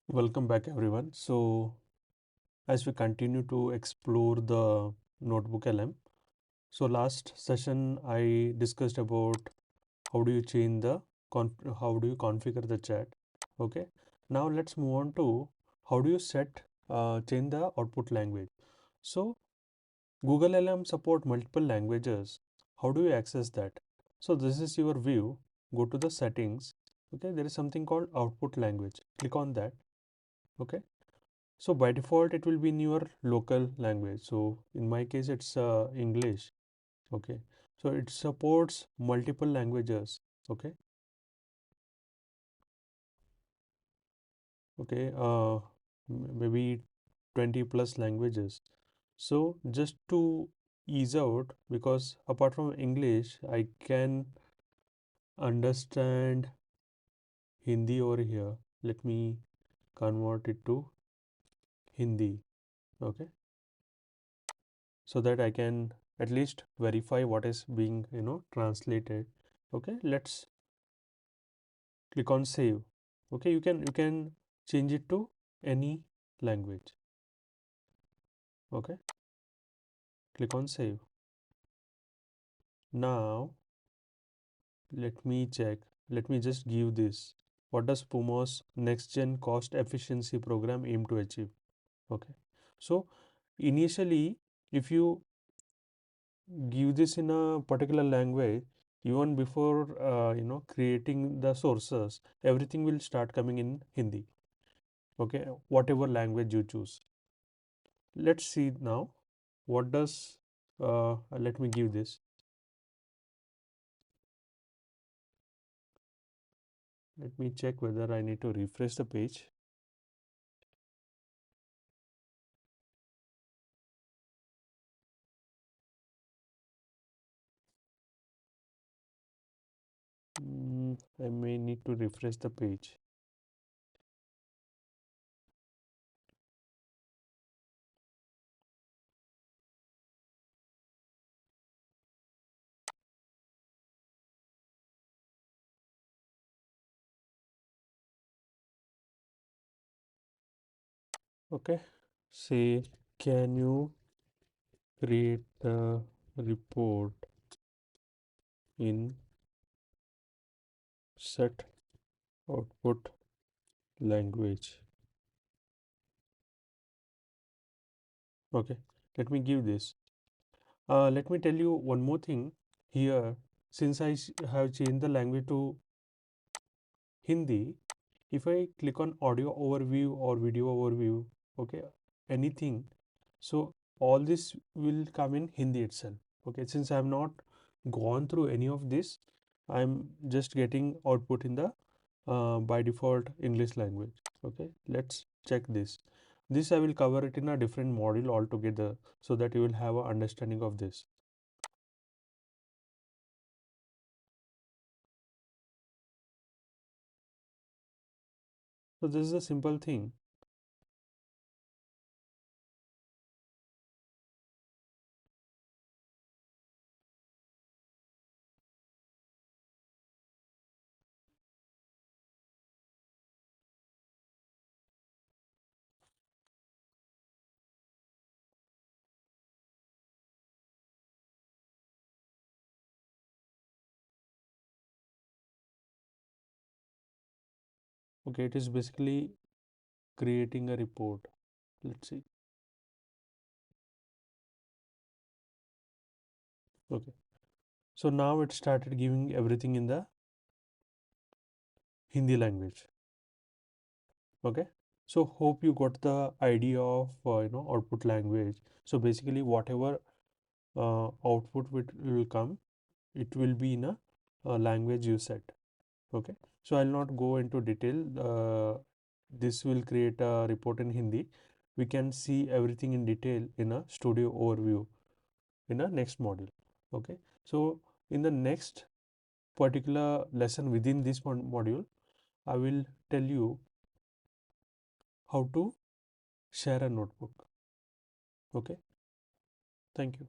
Welcome back, everyone. So, as we continue to explore the Notebook LM, so last session I discussed about how do you change the how do you configure the chat. Okay. Now let's move on to how do you change the output language. So Google LM support multiple languages. How do you access that? So this is your view. Go to the settings. Okay. There is something called output language. Click on that. Okay. So by default, it will be in your local language. So in my case, it's English. Okay. So it supports multiple languages. Okay. Okay. Maybe 20 plus languages. So just to ease out, because apart from English, I can understand Hindi over here. Let me convert it to Hindi. Okay. So that I can at least verify what is being translated. Okay, let's click on save. Okay, you can change it to any language. Okay, click on save. Now let me check. Let me just give this. What does Pumo's next gen cost efficiency program aim to achieve? Okay, so initially, if you give this in a particular language, even before creating the sources, everything will start coming in Hindi. Okay, whatever language you choose. Let's see now what does let me give this. Let me check whether I need to refresh the page. I may need to refresh the page. Okay, say, can you create the report in set output language? Okay, let me give this. Let me tell you one more thing here. Since have changed the language to Hindi, if I click on audio overview or video overview, okay, anything, so all this will come in Hindi itself. Okay, since I have not gone through any of this, I'm just getting output in the by default English language. Okay, let's check this. This I will cover it in a different module altogether so that you will have a understanding of this. So this is a simple thing. Okay, it is basically creating a report. Let's see. Okay. So now it started giving everything in the Hindi language. Okay. So hope you got the idea of output language. So basically whatever output will come, it will be in a language you set. Okay. So I'll not go into detail. This will create a report in Hindi. We can see everything in detail in a studio overview in a next module. Okay. So in the next particular lesson within this module, I will tell you how to share a notebook. Okay. Thank you.